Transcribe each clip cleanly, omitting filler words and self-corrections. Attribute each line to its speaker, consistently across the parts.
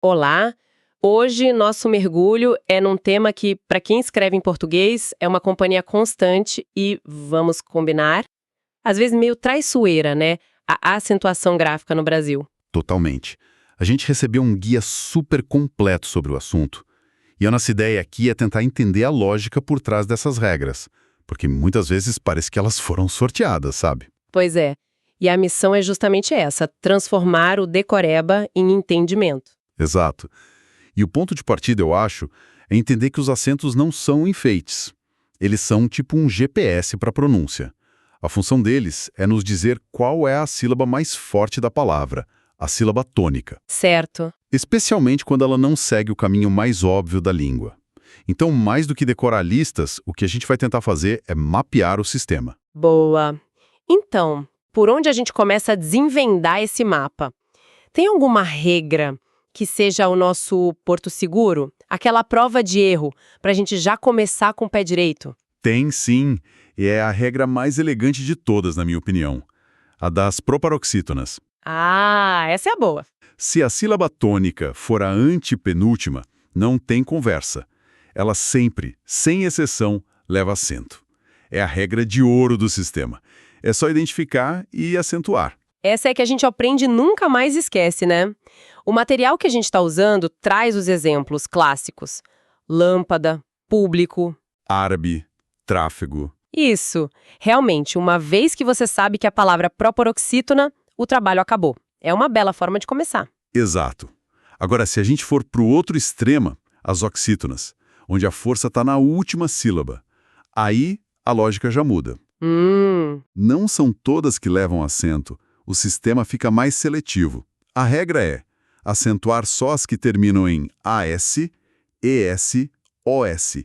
Speaker 1: Olá! Hoje, nosso mergulho é num tema que, para quem escreve em português, é uma companhia constante e, vamos combinar, às vezes meio traiçoeira, né? A acentuação gráfica no Brasil.
Speaker 2: Totalmente. A gente recebeu um guia super completo sobre o assunto. E a nossa ideia aqui é tentar entender a lógica por trás dessas regras, porque muitas vezes parece que elas foram sorteadas, sabe?
Speaker 1: Pois é. E a missão é justamente essa: transformar o decoreba em entendimento.
Speaker 2: Exato. E o ponto de partida, eu acho, é entender que os acentos não são enfeites. Eles são tipo um GPS para a pronúncia. A função deles é nos dizer qual é a sílaba mais forte da palavra, a sílaba tônica,
Speaker 1: Certo.
Speaker 2: especialmente quando ela não segue o caminho mais óbvio da língua. Então, mais do que decorar listas, o que a gente vai tentar fazer é mapear o sistema.
Speaker 1: Boa. Então, por onde a gente começa a desenvendar esse mapa? Tem alguma regra que seja o nosso porto seguro? Aquela prova de erro, para a gente já começar com o pé direito?
Speaker 2: Tem sim, e é a regra mais elegante de todas, na minha opinião. A das proparoxítonas.
Speaker 1: Ah, essa é a boa.
Speaker 2: Se a sílaba tônica for a antepenúltima, não tem conversa. Ela sempre, sem exceção, leva acento. É a regra de ouro do sistema. É só identificar e acentuar.
Speaker 1: Essa é que a gente aprende e nunca mais esquece, né? O material que a gente está usando traz os exemplos clássicos. Lâmpada, público.
Speaker 2: Árabe, tráfego.
Speaker 1: Isso. Realmente, uma vez que você sabe que a palavra proparoxítona, o trabalho acabou. É uma bela forma de começar.
Speaker 2: Exato. Agora, se a gente for para o outro extremo, as oxítonas, onde a força está na última sílaba, aí a lógica já muda. Não são todas que levam acento. O sistema fica mais seletivo. A regra é acentuar só as que terminam em AS, ES, OS.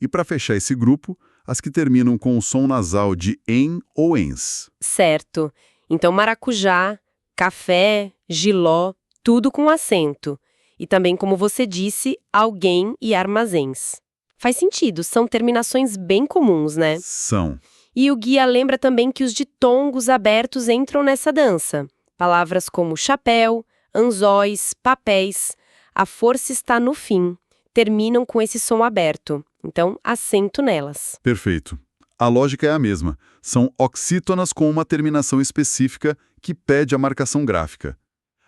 Speaker 2: E para fechar esse grupo, as que terminam com o som nasal de em ou ens.
Speaker 1: Certo. Então, maracujá, café, giló, tudo com acento. E também, como você disse, alguém e armazéns. Faz sentido, são terminações bem comuns, né?
Speaker 2: São.
Speaker 1: E o guia lembra também que os ditongos abertos entram nessa dança. Palavras como chapéu, anzóis, papéis. A força está no fim. Terminam com esse som aberto. Então, acento nelas.
Speaker 2: Perfeito. A lógica é a mesma. São oxítonas com uma terminação específica que pede a marcação gráfica.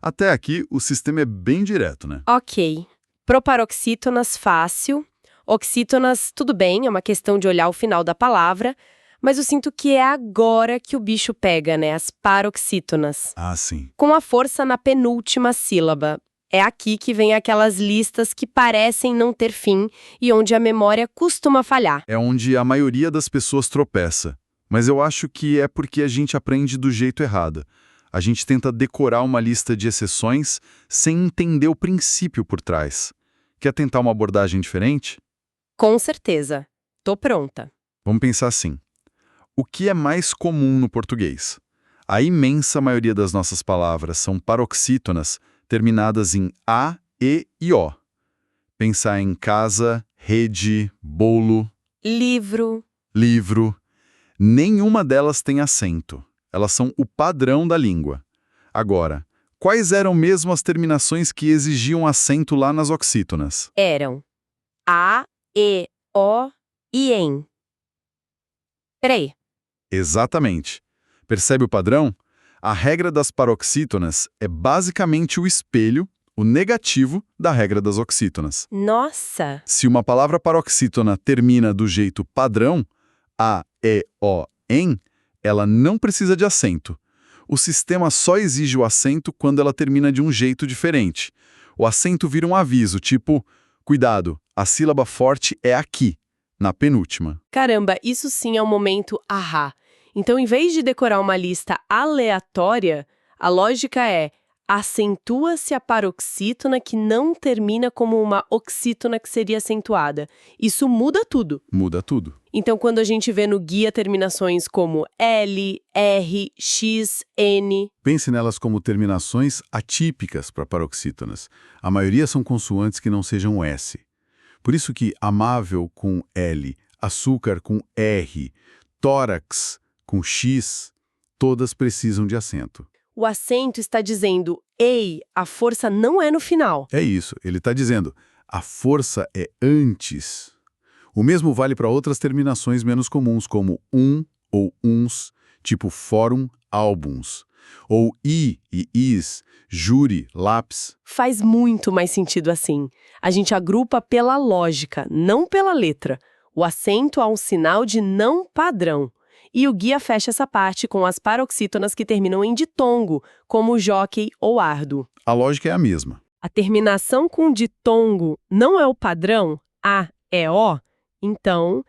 Speaker 2: Até aqui, o sistema é bem direto, né?
Speaker 1: Ok. Proparoxítonas, fácil. Oxítonas, tudo bem, é uma questão de olhar o final da palavra. Mas eu sinto que é agora que o bicho pega, né? As paroxítonas.
Speaker 2: Ah, sim.
Speaker 1: Com a força na penúltima sílaba. É aqui que vem aquelas listas que parecem não ter fim e onde a memória costuma falhar.
Speaker 2: É onde a maioria das pessoas tropeça. Mas eu acho que é porque a gente aprende do jeito errado. A gente tenta decorar uma lista de exceções sem entender o princípio por trás. Quer tentar uma abordagem diferente?
Speaker 1: Com certeza. Tô pronta.
Speaker 2: Vamos pensar assim. O que é mais comum no português? A imensa maioria das nossas palavras são paroxítonas, terminadas em A, E e O. Pensar em casa, rede, bolo,
Speaker 1: Livro.
Speaker 2: livro. Nenhuma delas tem acento. Elas são o padrão da língua. Agora, quais eram mesmo as terminações que exigiam acento lá nas oxítonas?
Speaker 1: Eram A, E, O e EM. Peraí.
Speaker 2: Exatamente. Percebe o padrão? A regra das paroxítonas é basicamente o espelho, o negativo, da regra das oxítonas.
Speaker 1: Nossa!
Speaker 2: Se uma palavra paroxítona termina do jeito padrão, A, E, O, em, ela não precisa de acento. O sistema só exige o acento quando ela termina de um jeito diferente. O acento vira um aviso, tipo, cuidado, a sílaba forte é aqui, na penúltima.
Speaker 1: Caramba, isso sim é um momento ahá. Então, em vez de decorar uma lista aleatória, a lógica é acentua-se a paroxítona que não termina como uma oxítona que seria acentuada. Isso muda tudo.
Speaker 2: Muda tudo.
Speaker 1: Então, quando a gente vê no guia terminações como L, R, X, N...
Speaker 2: Pense nelas como terminações atípicas para paroxítonas. A maioria são consoantes que não sejam S. Por isso que amável com L, açúcar com R, tórax com X, todas precisam de acento.
Speaker 1: O acento está dizendo, ei, a força não é no final.
Speaker 2: É isso, ele está dizendo, a força é antes. O mesmo vale para outras terminações menos comuns, como ou uns, tipo fórum, álbuns. Ou e is, júri, lápis.
Speaker 1: Faz muito mais sentido assim. A gente agrupa pela lógica, não pela letra. O acento é um sinal de não padrão. E o guia fecha essa parte com as paroxítonas que terminam em ditongo, como jockey ou ardo.
Speaker 2: A lógica é a mesma.
Speaker 1: A terminação com ditongo não é o padrão, A é O, então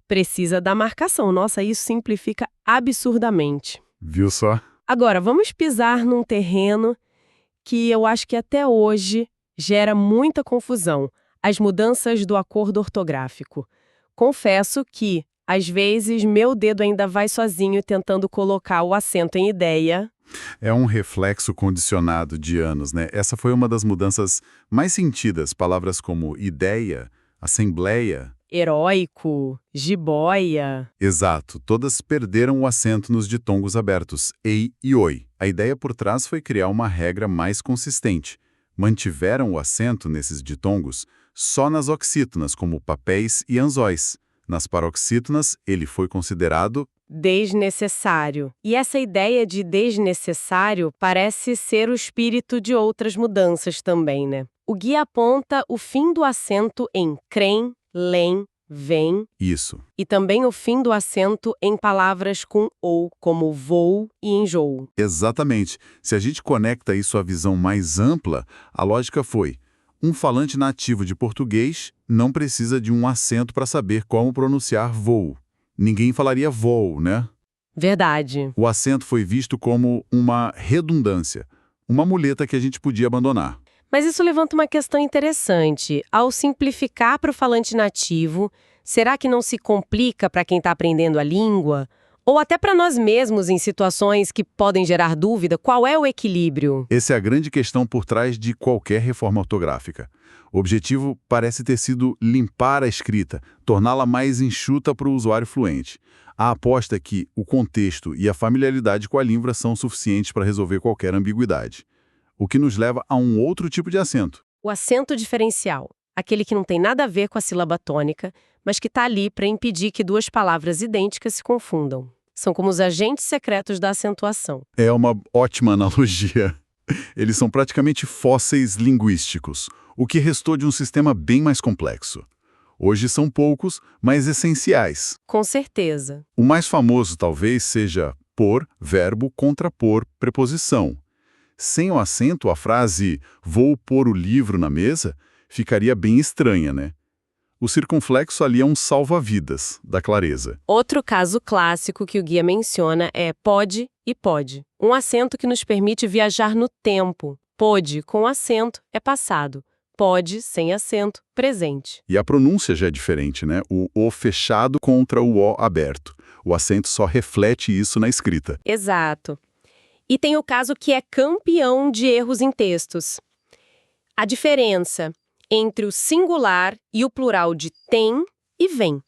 Speaker 1: precisa da marcação. Nossa, isso simplifica absurdamente.
Speaker 2: Viu só?
Speaker 1: Agora, vamos pisar num terreno que eu acho que até hoje gera muita confusão, as mudanças do acordo ortográfico. Confesso que, às vezes, meu dedo ainda vai sozinho tentando colocar o acento em ideia.
Speaker 2: É um reflexo condicionado de anos, né? Essa foi uma das mudanças mais sentidas. Palavras como ideia, assembleia.
Speaker 1: Heróico, jiboia.
Speaker 2: Exato, todas perderam o acento nos ditongos abertos, ei e oi. A ideia por trás foi criar uma regra mais consistente. Mantiveram o acento nesses ditongos só nas oxítonas, como papéis e anzóis. Nas paroxítonas, ele foi considerado
Speaker 1: desnecessário. E essa ideia de desnecessário parece ser o espírito de outras mudanças também, né? O guia aponta o fim do acento em crem, lem, vem.
Speaker 2: isso.
Speaker 1: E também o fim do acento em palavras com ou, como vou e enjoo.
Speaker 2: Exatamente. Se a gente conecta isso à visão mais ampla, a lógica foi: um falante nativo de português não precisa de um acento para saber como pronunciar voo. Ninguém falaria voo, né?
Speaker 1: Verdade.
Speaker 2: O acento foi visto como uma redundância, uma muleta que a gente podia abandonar.
Speaker 1: Mas isso levanta uma questão interessante. Ao simplificar para o falante nativo, será que não se complica para quem está aprendendo a língua? Ou até para nós mesmos em situações que podem gerar dúvida, qual é o equilíbrio?
Speaker 2: Essa é a grande questão por trás de qualquer reforma ortográfica. O objetivo parece ter sido limpar a escrita, torná-la mais enxuta para o usuário fluente. A aposta é que o contexto e a familiaridade com a língua são suficientes para resolver qualquer ambiguidade. O que nos leva a um outro tipo de acento.
Speaker 1: O acento diferencial, aquele que não tem nada a ver com a sílaba tônica, mas que está ali para impedir que duas palavras idênticas se confundam. São como os agentes secretos da acentuação.
Speaker 2: É uma ótima analogia. Eles são praticamente fósseis linguísticos, o que restou de um sistema bem mais complexo. Hoje são poucos, mas essenciais.
Speaker 1: Com certeza.
Speaker 2: O mais famoso talvez seja por, verbo, contrapor, preposição. Sem o acento, a frase "vou pôr o livro na mesa" ficaria bem estranha, né? O circunflexo ali é um salva-vidas da clareza.
Speaker 1: Outro caso clássico que o guia menciona é pode e pode. Um acento que nos permite viajar no tempo. Pode, com acento, é passado. Pode, sem acento, presente.
Speaker 2: E a pronúncia já é diferente, né? O O fechado contra o O aberto. O acento só reflete isso na escrita.
Speaker 1: Exato. E tem o caso que é campeão de erros em textos. A diferença entre o singular e o plural de tem e vem.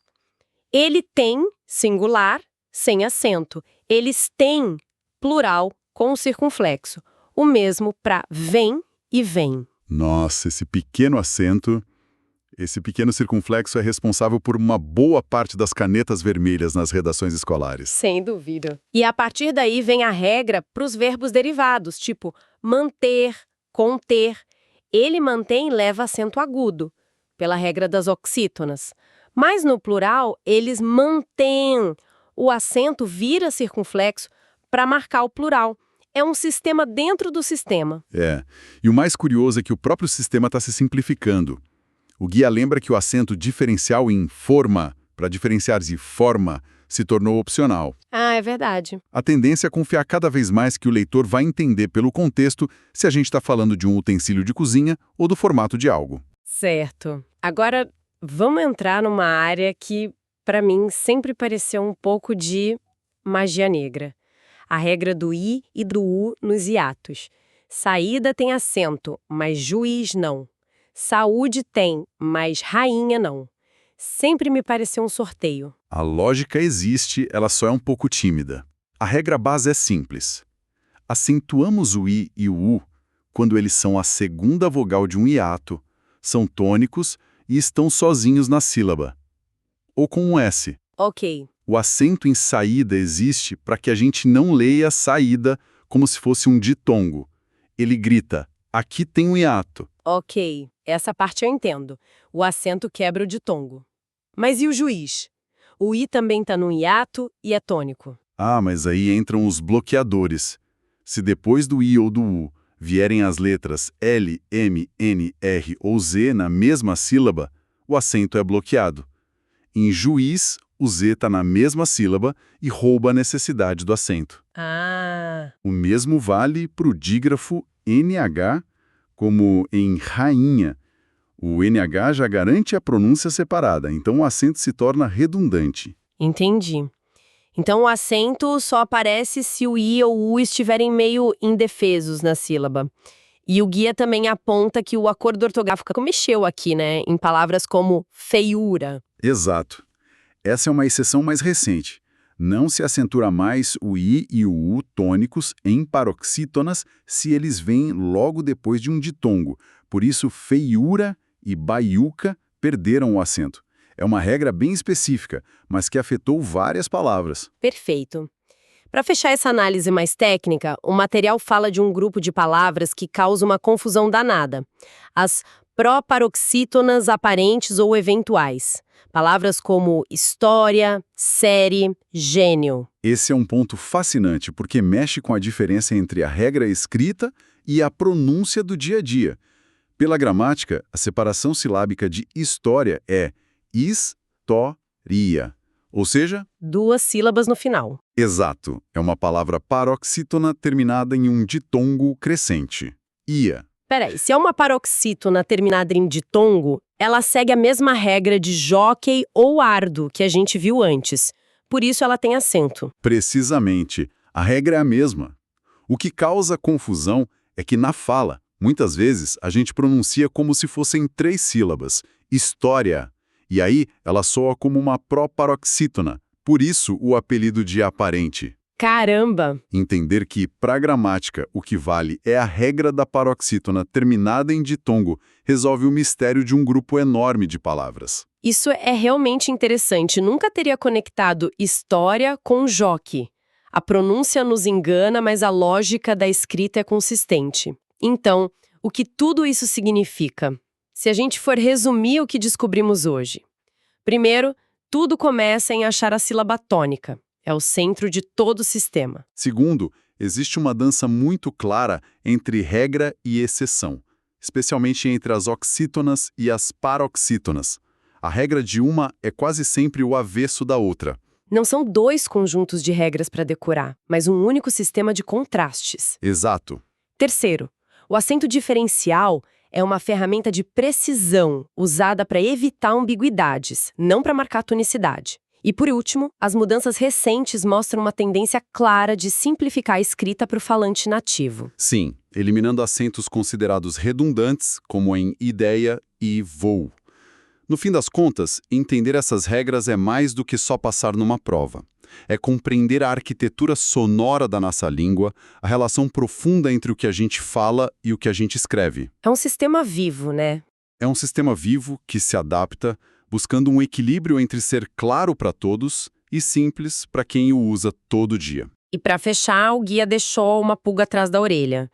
Speaker 1: Ele tem, singular, sem acento. Eles têm, plural, com o circunflexo. O mesmo para vem e vem.
Speaker 2: Nossa, esse pequeno acento, esse pequeno circunflexo é responsável por uma boa parte das canetas vermelhas nas redações escolares.
Speaker 1: Sem dúvida. E a partir daí vem a regra para os verbos derivados, tipo manter, conter. Ele mantém leva acento agudo, pela regra das oxítonas. Mas no plural, eles mantêm. O acento vira circunflexo para marcar o plural. É um sistema dentro do sistema.
Speaker 2: É. E o mais curioso é que o próprio sistema está se simplificando. O guia lembra que o acento diferencial em forma, para diferenciar de forma, se tornou opcional.
Speaker 1: Ah, é verdade.
Speaker 2: A tendência é confiar cada vez mais que o leitor vai entender pelo contexto se a gente está falando de um utensílio de cozinha ou do formato de algo.
Speaker 1: Certo. Agora, vamos entrar numa área que, para mim, sempre pareceu um pouco de magia negra. A regra do I e do U nos hiatos. Saída tem acento, mas juiz não. Saúde tem, mas rainha não. Sempre me pareceu um sorteio.
Speaker 2: A lógica existe, ela só é um pouco tímida. A regra base é simples. Acentuamos o I e o U quando eles são a segunda vogal de um hiato, são tônicos e estão sozinhos na sílaba. Ou com um S.
Speaker 1: Ok.
Speaker 2: O acento em saída existe para que a gente não leia saída como se fosse um ditongo. Ele grita, aqui tem um hiato.
Speaker 1: Ok, essa parte eu entendo. O acento quebra o ditongo. Mas e o juiz? O I também tá no hiato e é tônico.
Speaker 2: Ah, mas aí entram os bloqueadores. Se depois do I ou do U vierem as letras L, M, N, R ou Z na mesma sílaba, o acento é bloqueado. Em juiz, o Z está na mesma sílaba e rouba a necessidade do acento.
Speaker 1: Ah,
Speaker 2: O mesmo vale para o dígrafo NH, como em rainha. O NH já garante a pronúncia separada, então o acento se torna redundante.
Speaker 1: entendi. Então o acento só aparece se o I ou o U estiverem meio indefesos na sílaba. E o guia também aponta que o acordo ortográfico mexeu aqui, né? Em palavras como feiura.
Speaker 2: Exato. Essa é uma exceção mais recente. Não se acentua mais o I e o U tônicos em paroxítonas se eles vêm logo depois de um ditongo. Por isso, feiura e baiuca perderam o acento. É uma regra bem específica, mas que afetou várias palavras.
Speaker 1: Perfeito. Para fechar essa análise mais técnica, o material fala de um grupo de palavras que causa uma confusão danada. As proparoxítonas aparentes ou eventuais. Palavras como história, série, gênio.
Speaker 2: Esse é um ponto fascinante, porque mexe com a diferença entre a regra escrita e a pronúncia do dia a dia. Pela gramática, a separação silábica de história é is-to-ria, ou seja...
Speaker 1: 2 sílabas no final.
Speaker 2: Exato, é uma palavra paroxítona terminada em um ditongo crescente. Ia.
Speaker 1: Peraí, se é uma paroxítona terminada em ditongo, ela segue a mesma regra de jóquei ou ardo que a gente viu antes. Por isso ela tem acento.
Speaker 2: Precisamente, a regra é a mesma. O que causa confusão é que na fala, muitas vezes, a gente pronuncia como se fossem 3 sílabas, história, e aí ela soa como uma proparoxítona, por isso o apelido de aparente.
Speaker 1: Caramba!
Speaker 2: Entender que, para a gramática, o que vale é a regra da paroxítona terminada em ditongo, resolve o mistério de um grupo enorme de palavras.
Speaker 1: Isso é realmente interessante. Nunca teria conectado história com joque. A pronúncia nos engana, mas a lógica da escrita é consistente. Então, o que tudo isso significa? Se a gente for resumir o que descobrimos hoje. Primeiro, tudo começa em achar a sílaba tônica. É o centro de todo o sistema.
Speaker 2: Segundo, existe uma dança muito clara entre regra e exceção, especialmente entre as oxítonas e as paroxítonas. A regra de uma é quase sempre o avesso da outra.
Speaker 1: Não são 2 conjuntos de regras para decorar, mas um único sistema de contrastes.
Speaker 2: Exato.
Speaker 1: Terceiro, o acento diferencial é uma ferramenta de precisão usada para evitar ambiguidades, não para marcar tonicidade. E por último, as mudanças recentes mostram uma tendência clara de simplificar a escrita para o falante nativo.
Speaker 2: Sim, eliminando acentos considerados redundantes, como em ideia e voo. No fim das contas, entender essas regras é mais do que só passar numa prova. É compreender a arquitetura sonora da nossa língua, a relação profunda entre o que a gente fala e o que a gente escreve.
Speaker 1: É um sistema vivo, né?
Speaker 2: É um sistema vivo que se adapta, buscando um equilíbrio entre ser claro para todos e simples para quem o usa todo dia.
Speaker 1: E para fechar, o guia deixou uma pulga atrás da orelha.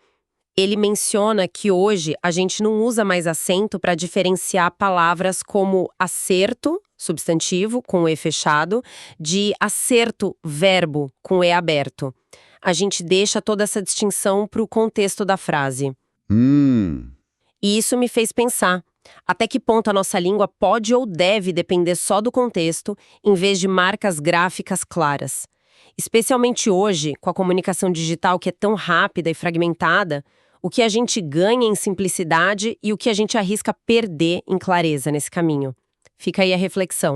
Speaker 1: Ele menciona que hoje a gente não usa mais acento para diferenciar palavras como acerto, substantivo, com E fechado, de acerto, verbo, com E aberto. A gente deixa toda essa distinção para o contexto da frase. E isso me fez pensar. Até que ponto a nossa língua pode ou deve depender só do contexto, em vez de marcas gráficas claras? Especialmente hoje, com a comunicação digital que é tão rápida e fragmentada, o que a gente ganha em simplicidade e o que a gente arrisca perder em clareza nesse caminho. Fica aí a reflexão.